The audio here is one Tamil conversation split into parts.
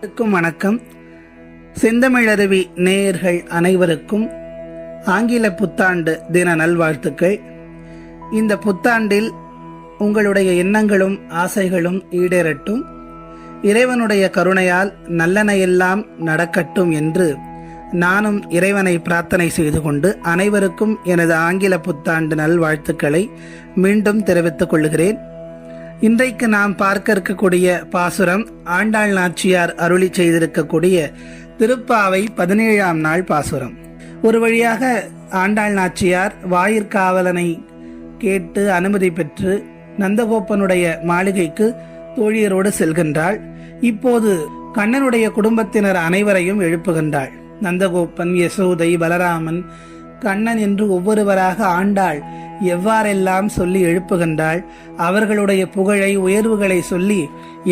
வணக்கம். செந்தமிழருவி நேயர்கள் அனைவருக்கும் ஆங்கில புத்தாண்டு தின நல்வாழ்த்துக்கள். இந்த புத்தாண்டில் உங்களுடைய எண்ணங்களும் ஆசைகளும் ஈடேறட்டும், இறைவனுடைய கருணையால் நல்லன எல்லாம் நடக்கட்டும் என்று நானும் இறைவனை பிரார்த்தனை செய்து கொண்டு அனைவருக்கும் எனது ஆங்கில புத்தாண்டு நல்வாழ்த்துக்களை மீண்டும் தெரிவித்துக் கொள்கிறேன். இன்றைக்கு நாம் பார்க்க இருக்கக்கூடிய பாசுரம் ஆண்டாள் நாச்சியார் அருளி செய்திருக்கக்கூடிய திருப்பாவை 17ஆம் நாள் பாசுரம். ஒரு வழியாக ஆண்டாள் நாச்சியார் வாயிற்காவலனை கேட்டு அனுமதி பெற்று நந்தகோப்பனுடைய மாளிகைக்கு தோழியரோடு செல்கின்றாள். இப்போது கண்ணனுடைய குடும்பத்தினர் அனைவரையும் எழுப்புகின்றாள். நந்தகோப்பன், யசோதை, பலராமன், கண்ணன் என்று ஒவ்வொருவராக ஆண்டாள் எவ்வாறெல்லாம் சொல்லி எழுப்புகின்றாள், அவர்களுடைய புகழை உயர்வுகளை சொல்லி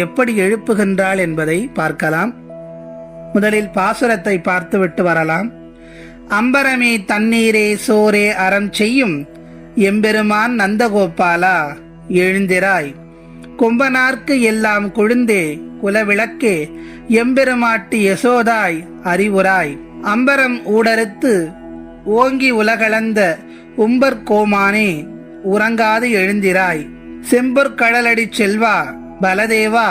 எப்படி எழுப்புகின்றாள் என்பதை பார்க்கலாம். முதலில் பாசுரத்தை பார்த்துவிட்டு வரலாம். அம்பரமே தண்ணீரே சோரே அறம் செய்யும் எம்பெருமான் நந்தகோபாலா எழுந்திராய், கொம்பனார்க்கு எல்லாம் கொழுந்தே குலவிளக்கே எம்பெருமாட்டி யசோதாய் அறிவுராய், அம்பரம் ஊடறுத்து ஓங்கி உலகளந்த உம்பர்கோமானே உறங்காது எழுந்திராய், செம்பொற்கடலடி செல்வா பலதேவா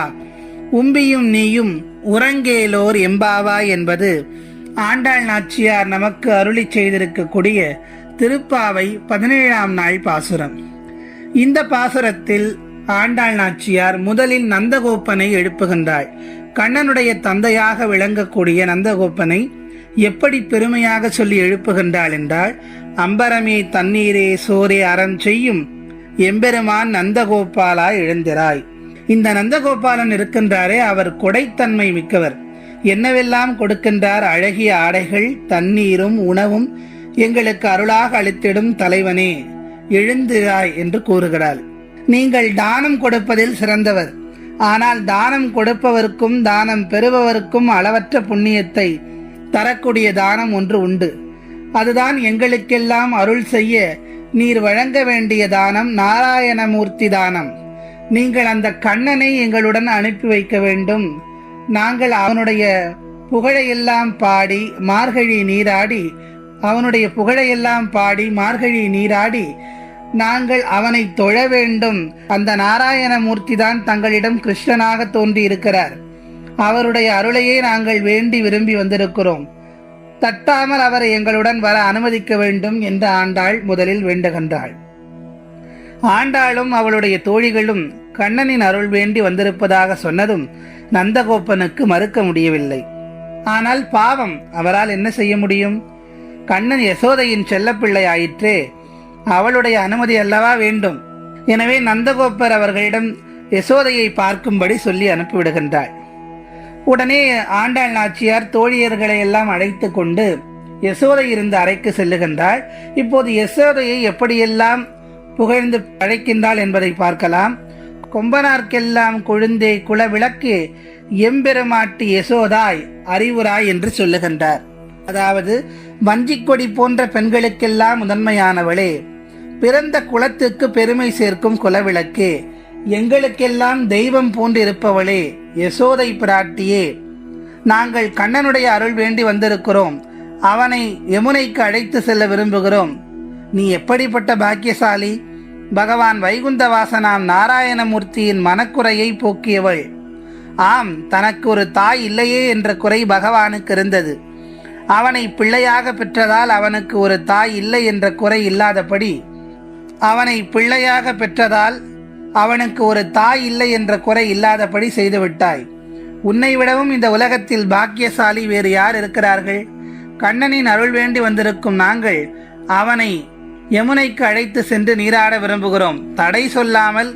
உம்பியும் நீயும் உறங்கேலோர் எம்பாவாய் என்பது ஆண்டாள் நாச்சியார் நமக்கு அருளி செய்திருக்கக்கூடிய திருப்பாவை 17ஆம் நாள் பாசுரம். இந்த பாசுரத்தில் ஆண்டாள் நாச்சியார் முதலில் நந்தகோப்பனை எழுப்புகின்றாள். கண்ணனுடைய தந்தையாக விளங்கக்கூடிய நந்தகோப்பனை எப்படி பெருமையாக சொல்லி எழுப்புகின்றாள் என்றால், அம்பரமே தண்ணீரே சோரே அறம் செய்யும் எம்பெருமான் நந்தகோபாலா எழுந்திராய். இந்த நந்தகோபாலன் இருக்கின்றாரே, அவர் கொடைத்தன்மை மிக்கவர். என்னவெல்லாம் கொடுக்கின்றார், அழகிய ஆடைகள், தண்ணீரும் உணவும் எங்களுக்கு அருளாக அளித்திடும் தலைவனே எழுந்திராய் என்று கூறுகிறாள். நீங்கள் தானம் கொடுப்பதில் சிறந்தவர், ஆனால் தானம் கொடுப்பவருக்கும் தானம் பெறுபவருக்கும் அளவற்ற புண்ணியத்தை தரக்கூடிய தானம் ஒன்று உண்டு. அதுதான் எங்களுக்கெல்லாம் அருள் செய்ய நீர் வழங்க வேண்டிய தானம் நாராயணமூர்த்தி தானம். நீங்கள் அந்த கண்ணனை எங்களுடன் அனுப்பி வைக்க வேண்டும். நாங்கள் அவனுடைய புகழையெல்லாம் பாடி மார்கழி நீராடி அவனுடைய புகழையெல்லாம் பாடி மார்கழி நீராடி நாங்கள் அவனை தொழ வேண்டும். அந்த நாராயணமூர்த்தி தான் தங்களிடம் கிருஷ்ணனாக தோன்றி இருக்கிறார். அவருடைய அருளையே நாங்கள் வேண்டி விரும்பி வந்திருக்கிறோம். தட்டாமல் அவரை எங்களுடன் வர அனுமதிக்க வேண்டும் என்று ஆண்டாள் முதலில் வேண்டுகின்றாள். ஆண்டாளும் அவளுடைய தோழிகளும் கண்ணனின் அருள் வேண்டி வந்திருப்பதாக சொன்னதும் நந்தகோப்பனுக்கு மறுக்க முடியவில்லை. ஆனால் பாவம், அவரால் என்ன செய்ய முடியும்? கண்ணன் யசோதையின் செல்லப்பிள்ளை ஆயிற்றே, அவளுடைய அனுமதி அல்லவா வேண்டும். எனவே நந்தகோப்பர் அவர்களிடம் யசோதையை பார்க்கும்படி சொல்லி அனுப்பிவிடுகின்றாள். உடனே ஆண்டாள் நாச்சியார் தோழியர்களை எல்லாம் அழைத்து கொண்டு யசோதை இருந்த அறைக்கு செல்லுகின்றாள். இப்போது யசோதையை எப்படியெல்லாம் புகழ்ந்து அழைக்கின்றாள் என்பதை பார்க்கலாம். கொம்பனார்க்கெல்லாம் கொழுந்தே குலவிளக்கு எம்பெருமாட்டி யசோதாய் அறிவுராய் என்று சொல்லுகின்றார். அதாவது, வஞ்சிக்கொடி போன்ற பெண்களுக்கெல்லாம் முதன்மையானவளே, பிறந்த குலத்துக்கு பெருமை சேர்க்கும் குலவிளக்கே, எங்களுக்கெல்லாம் தெய்வம் போன்று இருப்பவளே யசோதை பிராட்டியே, நாங்கள் கண்ணனுடைய அருள் வேண்டி வந்திருக்கிறோம். அவனை யமுனைக்கு அழைத்து செல்ல விரும்புகிறோம். நீ எப்படிப்பட்ட பாக்கியசாலி! பகவான் வைகுந்தவாசனாம் நாராயணமூர்த்தியின் மனக்குறையை போக்கியவள். ஆம், தனக்கு ஒரு தாய் இல்லையே என்ற குறை பகவானுக்கு இருந்தது. அவனை பிள்ளையாக பெற்றதால் அவனுக்கு ஒரு தாய் இல்லை என்ற குறை இல்லாதபடி, அவனை பிள்ளையாக பெற்றதால் அவனுக்கு ஒரு தாய் இல்லை என்ற குறை இல்லாதபடி செய்துவிட்டாய். உன்னை விடவும் இந்த உலகத்தில் பாக்கியசாலி வேறு யார் இருக்கிறார்கள்? கண்ணனின் அருள் வேண்டி வந்திருக்கும் நாங்கள் அவனை யமுனைக்கு அழைத்து சென்று நீராட விரும்புகிறோம். தடை சொல்லாமல்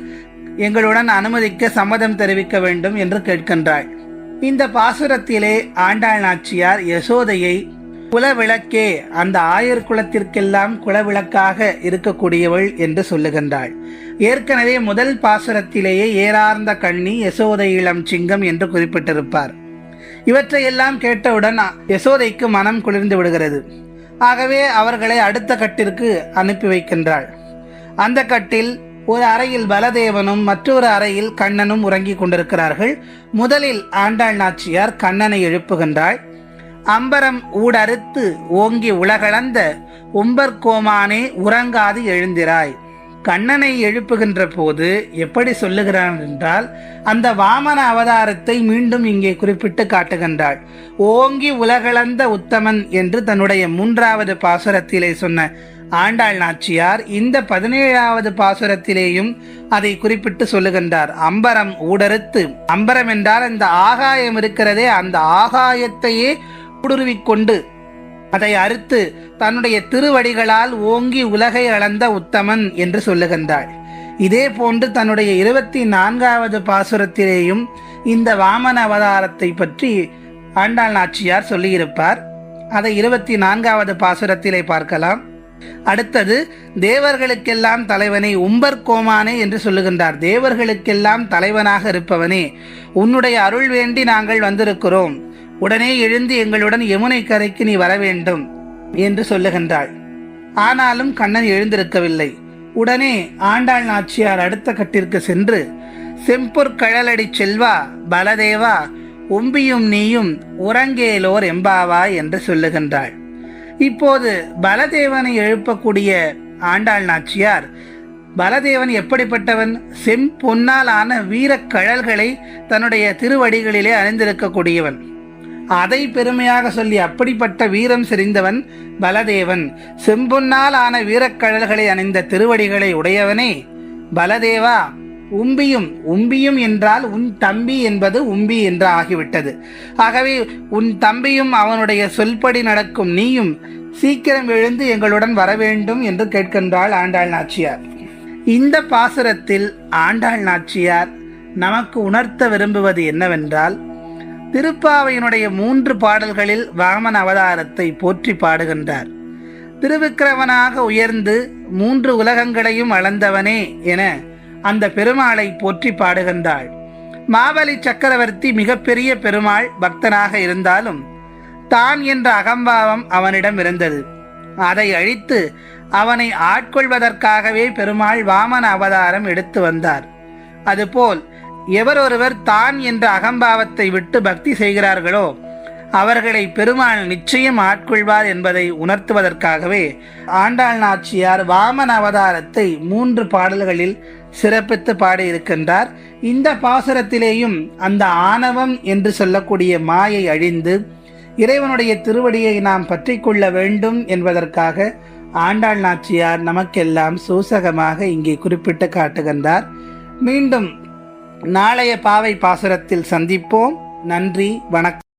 எங்களுடன் அனுமதிக்க சம்மதம் தெரிவிக்க வேண்டும் என்று கேட்கின்றாள். இந்த பாசுரத்திலே ஆண்டாள் நாச்சியார் யசோதையை குலவிளக்கே, அந்த ஆயர் குலத்திற்கெல்லாம் குலவிளக்காக இருக்கக்கூடியவள் என்று சொல்லுகின்றாள். ஏற்கனவே முதல் பாசுரத்திலேயே ஏறார்ந்த கண்ணி யசோதை இளம் சிங்கம் என்று குறிப்பிட்டிருப்பார். இவற்றையெல்லாம் கேட்டவுடன் யசோதைக்கு மனம் குளிர்ந்து விடுகிறது. ஆகவே அவர்களை அடுத்த கட்டிற்கு அனுப்பி வைக்கின்றாள். அந்த கட்டில் ஒரு அறையில் பலதேவனும் மற்றொரு அறையில் கண்ணனும் உறங்கிக் கொண்டிருக்கிறார்கள். முதலில் ஆண்டாள் நாச்சியார் கண்ணனை எழுப்புகின்றாள். அம்பரம் ஊடறுத்து ஓங்கி உலகளந்த உம்பர்கோமானே உறங்காது எழுந்திராய். கண்ணனை எழுப்புகின்ற போது எப்படி சொல்லுகிறான் என்றால், அந்த வாமன அவதாரத்தை மீண்டும் இங்கே குறிப்பிட்டு காட்டுகின்றாள். ஓங்கி உலகளந்த உத்தமன் என்று தன்னுடைய 3வது பாசுரத்திலே சொன்ன ஆண்டாள் நாச்சியார் இந்த 17வது பாசுரத்திலேயும் அதை குறிப்பிட்டு சொல்லுகின்றார். அம்பரம் ஊடறுத்து, அம்பரம் என்றால் இந்த ஆகாயம் இருக்கிறதே, அந்த ஆகாயத்தையே ஊடுருவிக்கொண்டு அதை அறுத்து தன்னுடைய திருவடிகளால் ஓங்கி உலகை அளந்த உத்தமன் என்று சொல்லுகின்றாள். இதே போன்று தன்னுடைய 24வது பாசுரத்திலேயும் இந்த வாமன அவதாரத்தை பற்றி ஆண்டாள் நாச்சியார் சொல்லியிருப்பார். அதை 24வது பாசுரத்திலே பார்க்கலாம். அடுத்தது தேவர்களுக்கெல்லாம் தலைவனே உம்பர்கோமானே என்று சொல்லுகின்றார். தேவர்களுக்கெல்லாம் தலைவனாக இருப்பவனே, உன்னுடைய அருள் வேண்டி நாங்கள் வந்திருக்கிறோம், உடனே எழுந்து எங்களுடன் யமுனை கரைக்கு நீ வர வேண்டும் என்று சொல்லுகின்றாள். ஆனாலும் கண்ணன் எழுந்திருக்கவில்லை. உடனே ஆண்டாள் நாச்சியார் அடுத்த கட்டிற்கு சென்று, செம்பொற் கழலடி செல்வா பலதேவா உம்பியும் நீயும் உறங்கேலோர் எம்பாவா என்று சொல்லுகின்றாள். இப்போது பலதேவனை எழுப்பக்கூடிய ஆண்டாள் நாச்சியார், பலதேவன் எப்படிப்பட்டவன்? செம்பொன்னாலான வீரக்கழல்களை தன்னுடைய திருவடிகளிலே அணிந்திருக்கக்கூடியவன். அதை பெருமையாக சொல்லி அப்படிப்பட்ட வீரம் செறிந்தவன் பலதேவன். செம்பொன்னால் ஆன வீரக்கழல்களை அணிந்த திருவடிகளை உடையவனே பலதேவா. உம்பியும், உம்பியும் என்றால் உன் தம்பி என்பது உம்பி என்று ஆகிவிட்டது. ஆகவே உன் தம்பியும் அவனுடைய சொல்படி நடக்கும் நீயும் சீக்கிரம் எழுந்து எங்களுடன் வர வேண்டும் என்று கேட்கின்றாள் ஆண்டாள் நாச்சியார். இந்த பாசுரத்தில் ஆண்டாள் நாச்சியார் நமக்கு உணர்த்த விரும்புவது என்னவென்றால், திருப்பாவையினுடைய 3 பாடல்களில் வாமன அவதாரத்தை போற்றி பாடுகின்றார். திருவிக்கிரமனாக உயர்ந்து 3 உலகங்களையும் அளந்தவனே என அந்த பெருமாளை போற்றி பாடுகின்றாள். மாபலி சக்கரவர்த்தி மிகப்பெரிய பெருமாள் பக்தனாக இருந்தாலும் தான் என்ற அகம்பாவம் அவனிடம் இருந்தது. அதை அழித்து அவனை ஆட்கொள்வதற்காகவே பெருமாள் வாமன அவதாரம் எடுத்து வந்தார். அதுபோல் எவரொருவர் தான் என்ற அகம்பாவத்தை விட்டு பக்தி செய்கிறார்களோ அவர்களை பெருமாள் நிச்சயம் ஆட்கொள்வார் என்பதை உணர்த்துவதற்காகவே ஆண்டாள் நாச்சியார் வாமன அவதாரத்தை 3 பாடல்களில் சிறப்பித்து பாடியிருக்கின்றார். இந்த பாசுரத்திலேயும் அந்த ஆணவம் என்று சொல்லக்கூடிய மாயை அழிந்து இறைவனுடைய திருவடியை நாம் பற்றி கொள்ள வேண்டும் என்பதற்காக ஆண்டாள் நாச்சியார் நமக்கெல்லாம் சூசகமாக இங்கே குறிப்பிட்டு காட்டுகின்றார். மீண்டும் நாளைய பாவை பாசுரத்தில் சந்திப்போம். நன்றி, வணக்கம்.